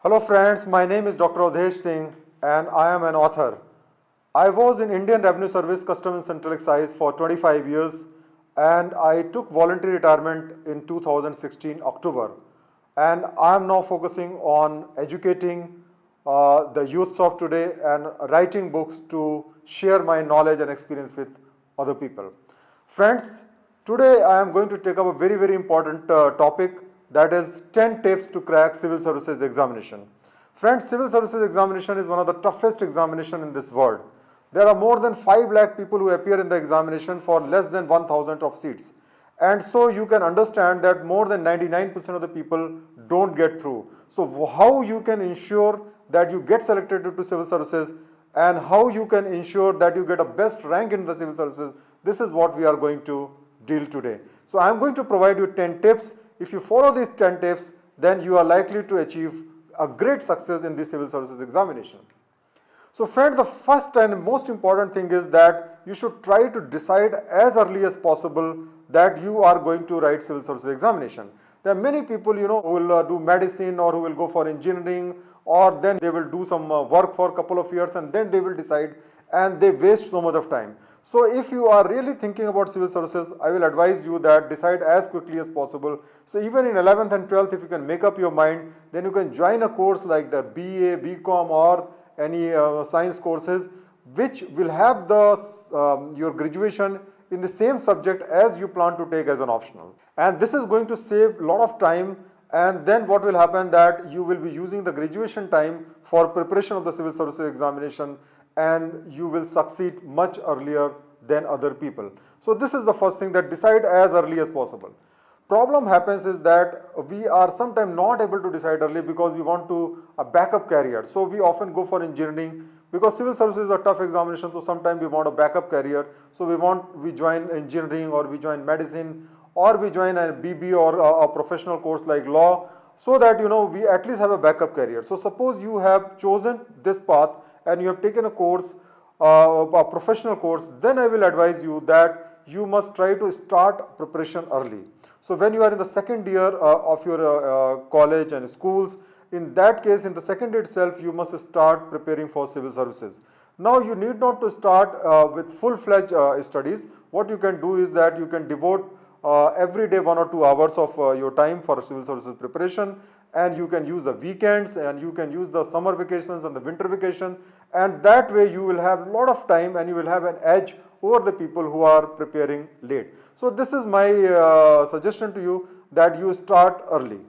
Hello friends, my name is Dr. Awdhesh Singh and I am an author. I was in Indian Revenue Service Customs and Central Excise for 25 years and I took voluntary retirement in 2016 October, and I am now focusing on educating the youths of today and writing books to share my knowledge and experience with other people. Friends, today I am going to take up a very important topic, that is 10 tips to crack civil services examination. Friends, civil services examination is one of the toughest examination in this world. There are more than 5 lakh people who appear in the examination for less than 1000 of seats. And so you can understand that more than 99% of the people don't get through. So how you can ensure that you get selected to civil services and how you can ensure that you get a best rank in the civil services, this is what we are going to deal today. So I am going to provide you 10 tips. If you follow these 10 tips, then you are likely to achieve a great success in the civil services examination. So friends, the first and most important thing is that you should try to decide as early as possible that you are going to write civil services examination. There are many people, who will do medicine or who will go for engineering, or then they will do some work for a couple of years and then they will decide, and they waste so much of time. So if you are really thinking about civil services, I will advise you that decide as quickly as possible. So even in 11th and 12th, if you can make up your mind, then you can join a course like the BA, BCom or any science courses, which will have your graduation in the same subject as you plan to take as an optional. And this is going to save a lot of time, and then what will happen that you will be using the graduation time for preparation of the civil services examination, and you will succeed much earlier than other people. So this is the first thing, that decide as early as possible. Problem happens is that we are sometimes not able to decide early because we want to a backup career. So we often go for engineering because civil services is a tough examination. So sometimes we want a backup career. So we join engineering, or we join medicine, or we join a BB or a professional course like law, so that we at least have a backup career. So suppose you have chosen this path and you have taken a course, a professional course, then I will advise you that you must try to start preparation early. So when you are in the second year of your college and schools, in that case, in the second year itself, you must start preparing for civil services. Now you need not to start with full-fledged studies. What you can do is that you can devote every day 1 or 2 hours of your time for civil services preparation, and you can use the weekends, and you can use the summer vacations and the winter vacation, and that way you will have a lot of time and you will have an edge over the people who are preparing late. So this is my suggestion to you, that you start early.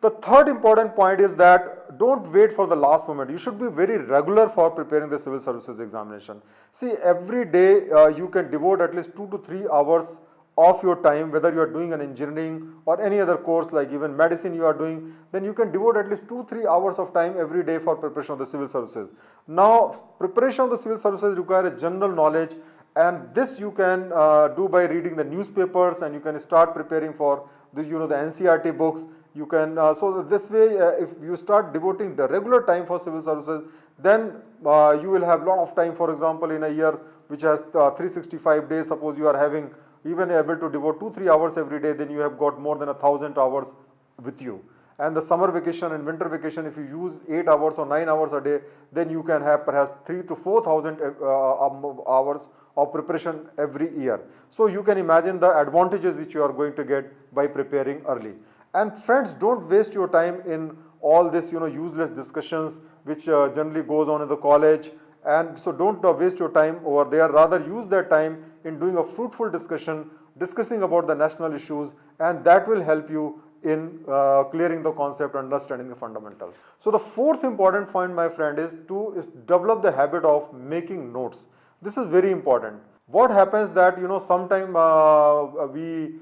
The third important point is that don't wait for the last moment. You should be very regular for preparing the civil services examination. See, every day you can devote at least 2 to 3 hours of your time, whether you are doing an engineering or any other course like even medicine you are doing, then you can devote at least 2-3 hours of time every day for preparation of the civil services. Now, preparation of the civil services require a general knowledge, and this you can do by reading the newspapers, and you can start preparing for the NCERT books. You can so this way, if you start devoting the regular time for civil services, then you will have a lot of time. For example, in a year which has 365 days, suppose you are having even able to devote 2-3 hours every day, then you have got more than 1000 hours with you. And the summer vacation and winter vacation, if you use 8 hours or 9 hours a day, then you can have perhaps 3,000 to 4,000 hours of preparation every year. So you can imagine the advantages which you are going to get by preparing early. And friends, don't waste your time in all this useless discussions which generally goes on in the college. And so don't waste your time over there, rather use that time in doing a fruitful discussion, discussing about the national issues, and that will help you in clearing the concept and understanding the fundamentals. So the fourth important point, my friend, is to develop the habit of making notes. This is very important. What happens that sometimes we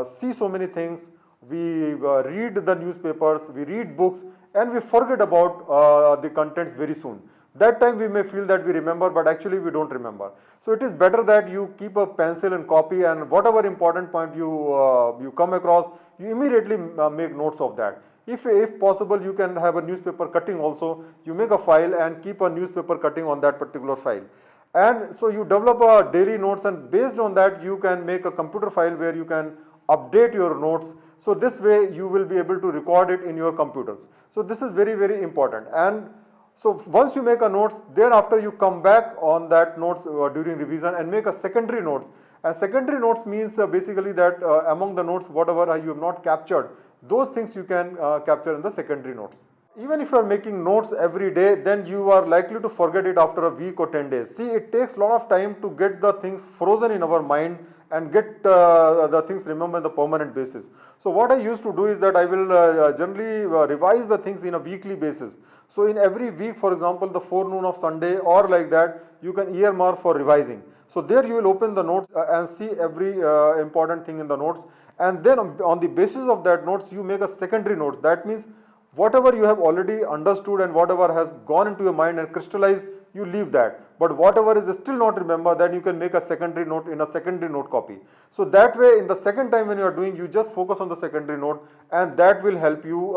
see so many things, we read the newspapers, we read books, and we forget about the contents very soon. That time we may feel that we remember, but actually we don't remember. So it is better that you keep a pencil and copy, and whatever important point you come across, you immediately make notes of that. If possible, you can have a newspaper cutting also. You make a file and keep a newspaper cutting on that particular file. And so you develop a daily notes, and based on that you can make a computer file where you can update your notes. So this way you will be able to record it in your computers. So this is very, very important. And so once you make a notes, thereafter you come back on that notes during revision and make a secondary notes. And secondary notes means basically that among the notes, whatever you have not captured, those things you can capture in the secondary notes. Even if you are making notes every day, then you are likely to forget it after a week or 10 days. See, it takes a lot of time to get the things frozen in our mind and get the things remembered on the permanent basis. So what I used to do is that I will generally revise the things in a weekly basis. So in every week, for example, the forenoon of Sunday or like that, you can earmark for revising. So there you will open the notes and see every important thing in the notes, and then on the basis of that notes, you make a secondary notes. That means whatever you have already understood and whatever has gone into your mind and crystallized, you leave that. But whatever is still not remembered, then you can make a secondary note in a secondary note copy. So that way, in the second time when you are doing, you just focus on the secondary note, and that will help you,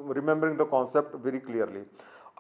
remembering the concept very clearly.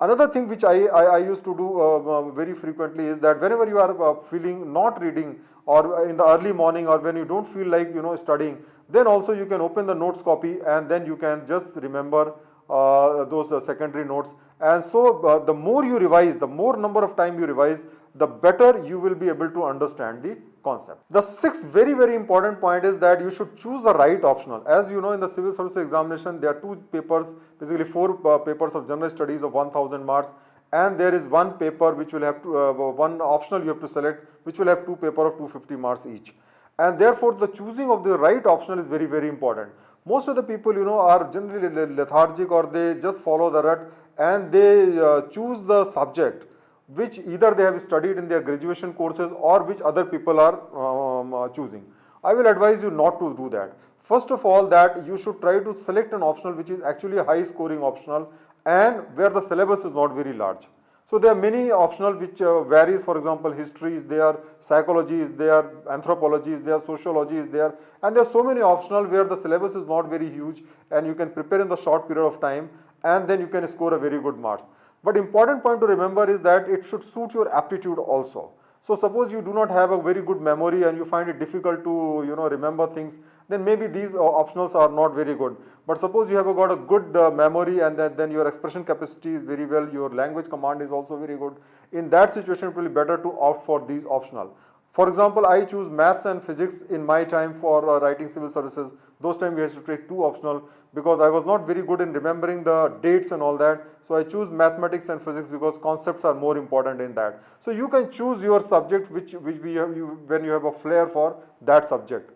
Another thing which I used to do very frequently is that whenever you are feeling not reading, or in the early morning, or when you don't feel like studying, then also you can open the notes copy and then you can just remember those secondary notes. And so the more you revise, the more number of time you revise, the better you will be able to understand the concept. The sixth very, very important point is that you should choose the right optional. As you know, in the civil service examination, there are two papers, basically four papers of general studies of 1000 marks, and there is one paper which will have to, one optional you have to select, which will have two paper of 250 marks each. And therefore, the choosing of the right optional is very, very important. Most of the people, are generally lethargic, or they just follow the rut and they choose the subject which either they have studied in their graduation courses or which other people are choosing. I will advise you not to do that. First of all, that you should try to select an optional which is actually a high scoring optional and where the syllabus is not very large. So there are many optional which varies. For example, history is there, psychology is there, anthropology is there, sociology is there, and there are so many optional where the syllabus is not very huge and you can prepare in the short period of time, and then you can score a very good marks. But important point to remember is that it should suit your aptitude also. So suppose you do not have a very good memory and you find it difficult to remember things, then maybe these optionals are not very good. But suppose you have got a good memory and then your expression capacity is very well, your language command is also very good. In that situation, it will be better to opt for these optional. For example, I choose maths and physics in my time for writing civil services. Those times we had to take two optional because I was not very good in remembering the dates and all that. So I choose mathematics and physics because concepts are more important in that. So you can choose your subject which we have when you have a flair for that subject.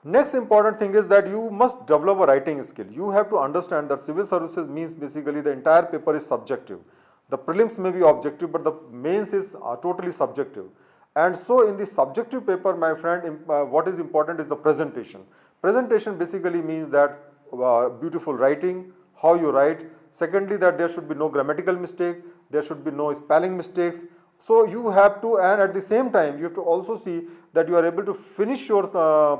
Next important thing is that you must develop a writing skill. You have to understand that civil services means basically the entire paper is subjective. The prelims may be objective, but the mains is totally subjective. And so in the subjective paper, my friend, what is important is the presentation. Presentation basically means that beautiful writing, how you write. Secondly, that there should be no grammatical mistake, there should be no spelling mistakes. So you have to, and at the same time, you have to also see that you are able to finish your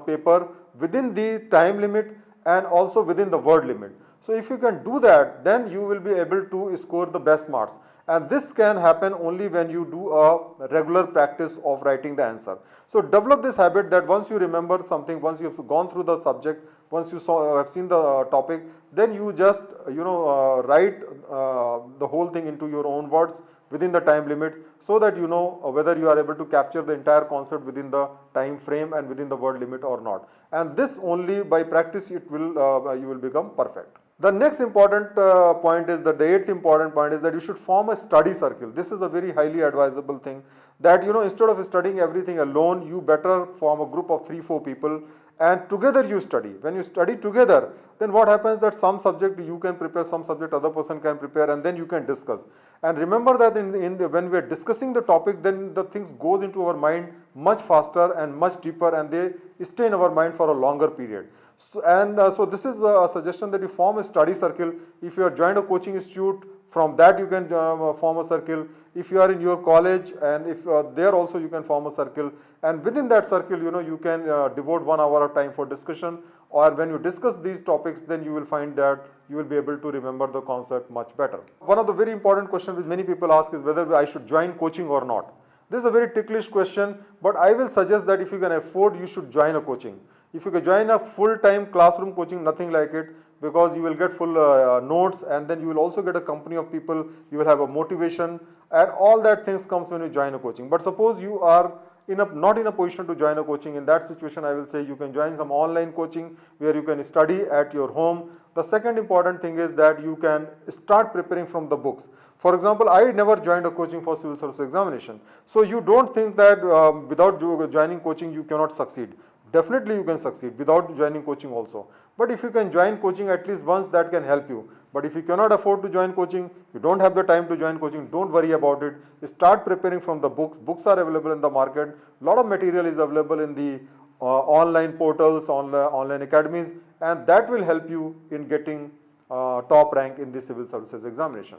paper within the time limit and also within the word limit. So if you can do that, then you will be able to score the best marks. And this can happen only when you do a regular practice of writing the answer. So develop this habit that once you remember something, once you have gone through the subject, once you have seen the topic, then you just write the whole thing into your own words within the time limit, so that you know whether you are able to capture the entire concept within the time frame and within the word limit or not. And this only by practice you will become perfect. The next important point is that the eighth important point is that you should form a study circle. This is a very highly advisable thing, that instead of studying everything alone, you better form a group of 3-4 people and together you study. When you study together, then what happens that some subject you can prepare, some subject other person can prepare, and then you can discuss. And remember that when we are discussing the topic, then the things goes into our mind much faster and much deeper, and they stay in our mind for a longer period. So this is a suggestion that you form a study circle. If you are joined a coaching institute, from that you can form a circle. If you are in your college, and if there also you can form a circle, and within that circle you can devote 1 hour of time for discussion, or when you discuss these topics, then you will find that you will be able to remember the concept much better. One of the very important questions which many people ask is whether I should join coaching or not. This is a very ticklish question, but I will suggest that if you can afford, you should join a coaching. If you can join a full-time classroom coaching, nothing like it, because you will get full notes, and then you will also get a company of people, you will have a motivation, and all that things comes when you join a coaching. But suppose you are not in a position to join a coaching. In that situation, I will say you can join some online coaching where you can study at your home. The second important thing is that you can start preparing from the books. For example, I never joined a coaching for civil service examination. So you don't think that without joining coaching you cannot succeed. Definitely you can succeed without joining coaching also. But if you can join coaching at least once, that can help you. But if you cannot afford to join coaching, you don't have the time to join coaching, don't worry about it. Start preparing from the books. Books are available in the market. A lot of material is available in the online portals, online academies, and that will help you in getting top rank in the civil services examination.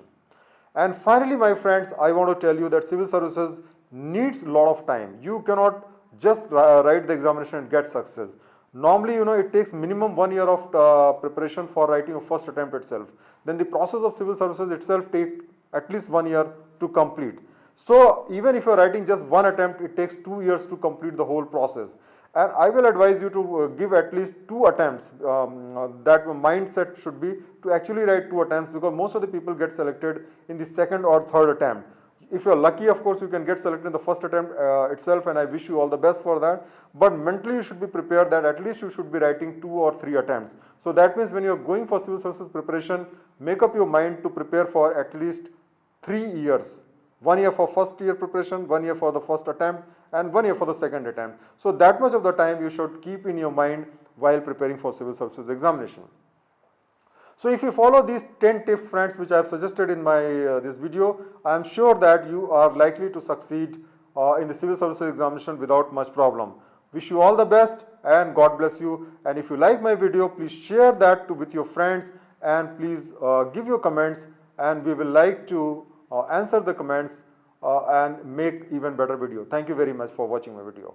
And finally, my friends, I want to tell you that civil services needs a lot of time. You cannot just write the examination and get success. Normally, it takes minimum 1 year of preparation for writing a first attempt itself. Then the process of civil services itself take at least 1 year to complete. So even if you are writing just one attempt, it takes 2 years to complete the whole process. And I will advise you to give at least 2 attempts. That mindset should be to actually write 2 attempts, because most of the people get selected in the second or third attempt. If you are lucky, of course, you can get selected in the first attempt itself, and I wish you all the best for that. But mentally you should be prepared that at least you should be writing 2 or 3 attempts. So that means when you are going for civil services preparation, make up your mind to prepare for at least 3 years. 1 year for first year preparation, 1 year for the first attempt, and 1 year for the second attempt. So that much of the time you should keep in your mind while preparing for civil services examination. So if you follow these 10 tips, friends, which I have suggested in my this video, I am sure that you are likely to succeed in the civil services examination without much problem. Wish you all the best, and God bless you. And if you like my video, please share that with your friends, and please give your comments, and we will like to answer the comments and make even better video. Thank you very much for watching my video.